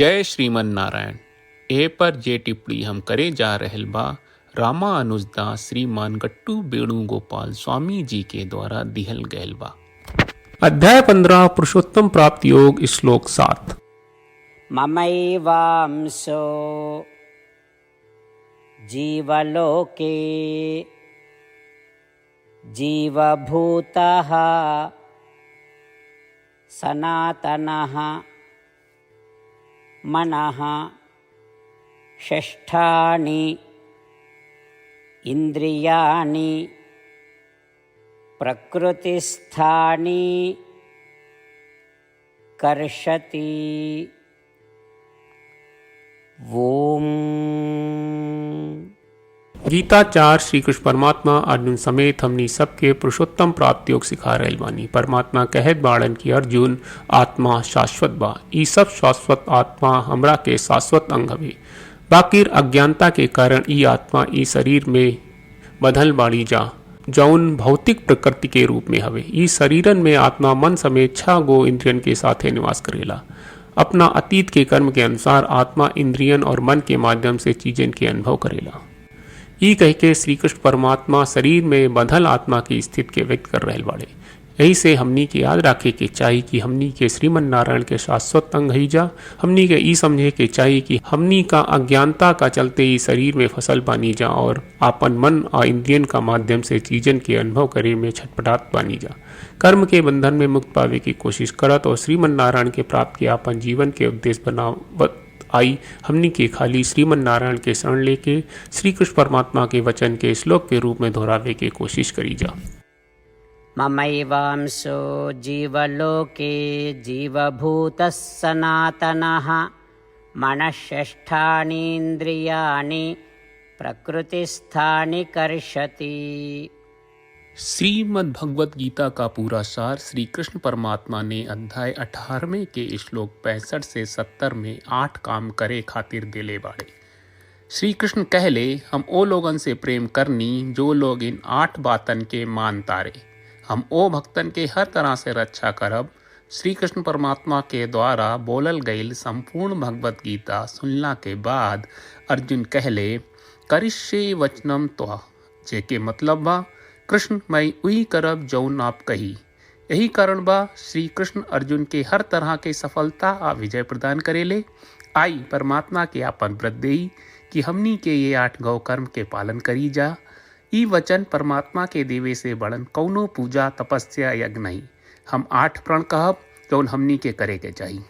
जय श्रीमन नारायण। ए पर जे टिप्पणी हम करे जा रहल बा रामानुजदास श्रीमान गट्टू वेणुगोपाल स्वामी जी के द्वारा दिहल गयल बा। अध्याय 15 पुरुषोत्तम प्राप्ति योग श्लोक 7। ममैवांसो जीवलोके जीवभूतः सनातनः मनः षष्ठानि इंद्रियाणि प्रकृतिस्थानि कर्षति। ओम। गीता 4 श्री कृष्ण परमात्मा अर्जुन समेत हमनी सबके पुरुषोत्तम प्राप्ति योग सिखा रहल बानी। परमात्मा कहत बाड़न की अर्जुन आत्मा शाश्वत बा, ई सब शाश्वत आत्मा हमरा के शाश्वत अंग हवे। बाकिर अज्ञानता के कारण ई आत्मा ई शरीर में बधल बाड़ी जा जौन भौतिक प्रकृति के रूप में हवे। ई शरीरन में आत्मा मन समेत 6 गो इंद्रियन के साथे निवास करेला। अपना अतीत के कर्म के अनुसार आत्मा इंद्रियन और मन के माध्यम से चीजन के अनुभव करेला। ई कह के श्री कृष्ण परमात्मा शरीर में बंधल आत्मा की स्थिति के व्यक्त कर रहे बाड़े। यही से हमनी के याद रखे के चाहिए कि हमनी के श्रीमन नारायण के शाश्वत अंग ही जा। हमनी के ई समझे के चाहिए कि हमनी का अज्ञानता का चलते ही शरीर में फसल बानी जा और आपन मन और इंद्रियन का माध्यम से चीजन के अनुभव करे में छटपटात बानी जा। कर्म के बंधन में मुक्त पावे की कोशिश करत और श्रीमन नारायण के प्राप्त के आपन जीवन के उद्देश्य बनावत आई हमनी के खाली श्रीमन नारायण के शरण लेके श्री कृष्ण परमात्मा के वचन के श्लोक के रूप में दोहरावे की कोशिश करी जा। ममैवांसो जीवलोके जीवभूतः सनातनः मनः षष्ठानि इंद्रियाणि प्रकृतिस्थानि कर्षति। श्रीमद् भगवत गीता का पूरा सार श्री कृष्ण परमात्मा ने अध्याय 18वें के श्लोक 65 से 70 में 8 काम करे खातिर दिले बाड़े। श्री कृष्ण कहले हम ओ लोगन से प्रेम करनी जो लोग इन 8 बातन के मान तारे। हम ओ भक्तन के हर तरह से रक्षा करब। श्री कृष्ण परमात्मा के द्वारा बोलल गईल संपूर्ण भगवत गीता सुनला के बाद अर्जुन कहले करिष्ये वचनम त्वा, जेके मतलब बा कृष्ण मैं उही करब जौन आप कही। यही कारण बा श्री कृष्ण अर्जुन के हर तरह के सफलता आ विजय प्रदान करेले। आई परमात्मा के आपन व्रत देई कि हमनी के ये 8 गौ कर्म के पालन करी जा। ई वचन परमात्मा के देवे से बड़न कौनो पूजा तपस्या यज्ञ नहीं। हम 8 प्रण कहब जौन हमनी के करे के चाहिए।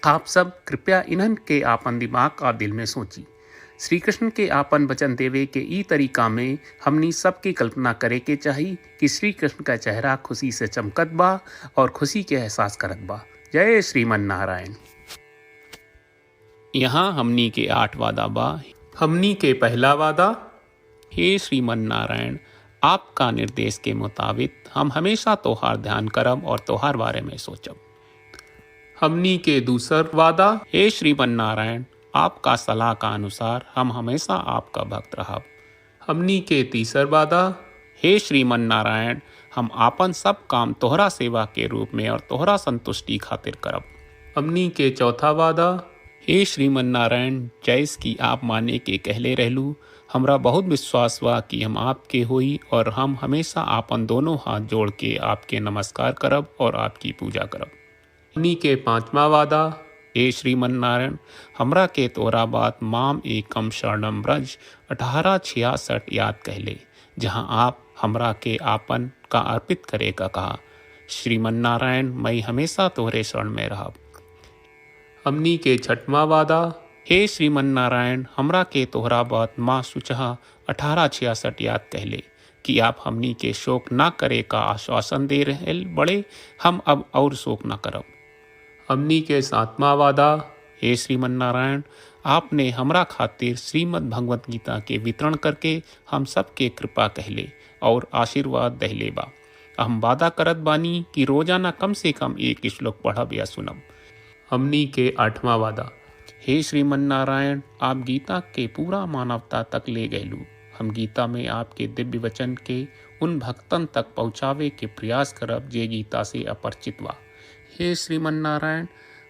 आप सब कृपया इन्हन के आपन दिमाग और दिल में सोची। श्री कृष्ण के आपन वचन देवे के ई तरीका में हमनी सबकी कल्पना करे के चाहिए कि श्री कृष्ण का चेहरा खुशी से चमकत बा और खुशी के एहसास करत बा। जय श्रीमन नारायण। यहाँ हमनी के 8 वादा बा। हमनी के पहला वादा, हे श्रीमन नारायण आपका निर्देश के मुताबिक हम हमेशा तोहार ध्यान करब और तोहार बारे में सोचब। हमनी के दूसर वादा, हे श्रीमन नारायण आपका सलाह का अनुसार हम हमेशा आपका भक्त रहब। हमनी के तीसर वादा, हे श्रीमन नारायण हम आपन सब काम तोहरा सेवा के रूप में और तोहरा संतुष्टि खातिर करब। हमनी के चौथा वादा, हे श्रीमन नारायण जैस की आप माने के कहले रहलू, हमरा बहुत विश्वास बा कि हम आपके होई और हम हमेशा आपन दोनों हाथ जोड़ के आपके नमस्कार करब और आपकी पूजा करब। हमनी के पांचवा वादा, हे श्रीमन नारायण हमरा के तोरा बात माम एकम शरणम ब्रज 1866 याद कहले, जहां आप हमरा के आपन का अर्पित करे का कहा। श्रीमन नारायण मैं हमेशा तोहरे शरण में रहब। हमनी के छठवां वादा, हे श्रीमन नारायण हमरा के तोहरा बात माँ सुचहा 1866 याद कहले कि आप हमनी के शोक ना करे का आश्वासन दे रहे बड़े, हम अब और शोक ना करब। हमनी के 7वां वादा, हे श्रीमन नारायण आपने हमरा खातिर श्रीमद् भगवत गीता के वितरण करके हम सबके कृपा कहले और आशीर्वाद दहले बा। हम वादा करत बानी कि रोजाना कम से कम 1 श्लोक पढ़ब या सुनब। हमनी के 8वां वादा, हे श्रीमन नारायण आप गीता के पूरा मानवता तक ले गयलू। हम गीता में आपके दिव्य वचन के उन भक्तन तक पहुँचावे के प्रयास करब जे गीता से अपरिचित बा। हे श्रीमन नारायण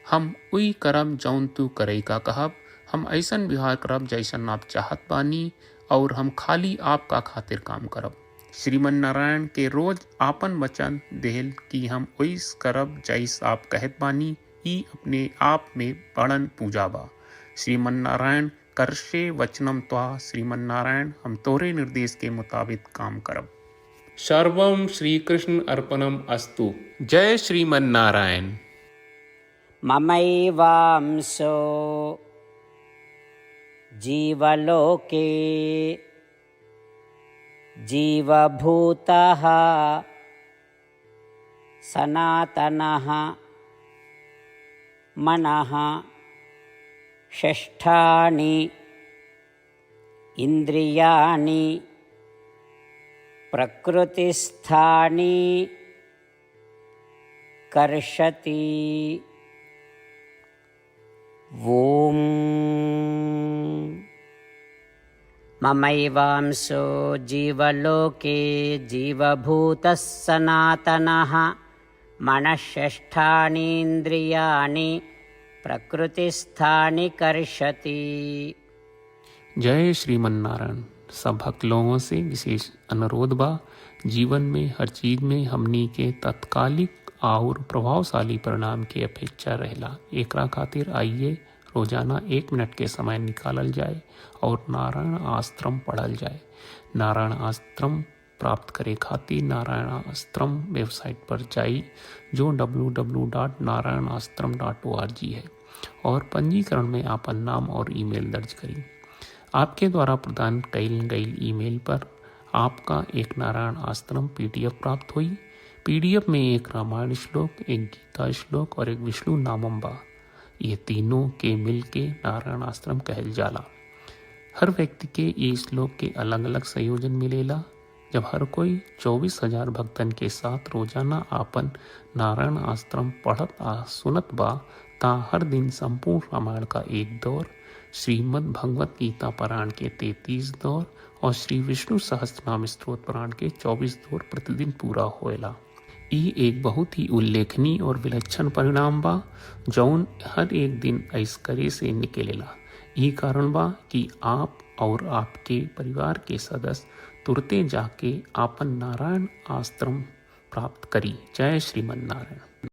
हम उई करब जौन तू करे का कहब, हम ऐसन व्यवहार करब जैसन आप चाहत बानी, और हम खाली आपका खातिर काम करब। श्रीमन नारायण के रोज आपन वचन देहल कि हम ओइस करब जैस आप कहत बानी, ई अपने आप में बड़न पूजा बा। श्रीमन नारायण करशे वचनम त्वा, श्रीमन नारायण हम तोरे निर्देश के मुताबिक काम करब। सर्वम श्री कृष्ण अर्पणम अस्तु। जय श्रीमन नारायण। ममैवांसो जीवलोके जीवभूतः सनातनः मनः षष्ठानि इन्द्रियाणि प्रकृतिस्थानि कर्षति। ॐ ममैवांसो जीवलोके जीवभूतः सनातनः मनःषष्ठानीन्द्रियाणि प्रकृतिस्थानि कर्षति। जय श्रीमन नारायण। सब भक्त लोगों से विशेष अनुरोध बा, जीवन में हर चीज में हमनी के तत्कालिक और प्रभावशाली परिणाम की अपेक्षा रहेला। एकरा खातिर आइए रोजाना 1 मिनट के समय निकालल जाए और नारायण आश्रम पढ़ल जाए। नारायण आश्रम प्राप्त करे खातिर नारायण आश्रम वेबसाइट पर जाई, जो www.narayanashram.org है, और पंजीकरण में आपन नाम और ईमेल दर्ज करी। आपके द्वारा प्रदान कईल गई ईमेल पर आपका एक नारायण आश्रम PDF प्राप्त हुई। PDF में एक रामायण श्लोक, एक गीता श्लोक और एक विष्णु नामम बा। ये तीनों के मिल के नारायण आश्रम कहल जाला। हर व्यक्ति के ये श्लोक के अलग अलग संयोजन मिलेला। जब हर कोई 24,000 भक्तन के साथ रोजाना आपन नारायण आश्रम पढ़त आ सुनत बा, ता हर दिन संपूर्ण रामायण का 1 दौर, श्रीमद् भगवत गीता पारायण के 33 दौर और श्री विष्णु सहस्त्रनाम स्तोत्र पारायण के 24 दौर प्रतिदिन पूरा होएला। ई एक बहुत ही उल्लेखनीय और विलक्षण परिणाम बा, जौन हर एक दिन ऐस करे से निकलेला। ई कारण बा कि आप और आपके परिवार के सदस्य तुरते जाके आपन नारायण आश्रम प्राप्त करी। जय श्रीमन नारायण।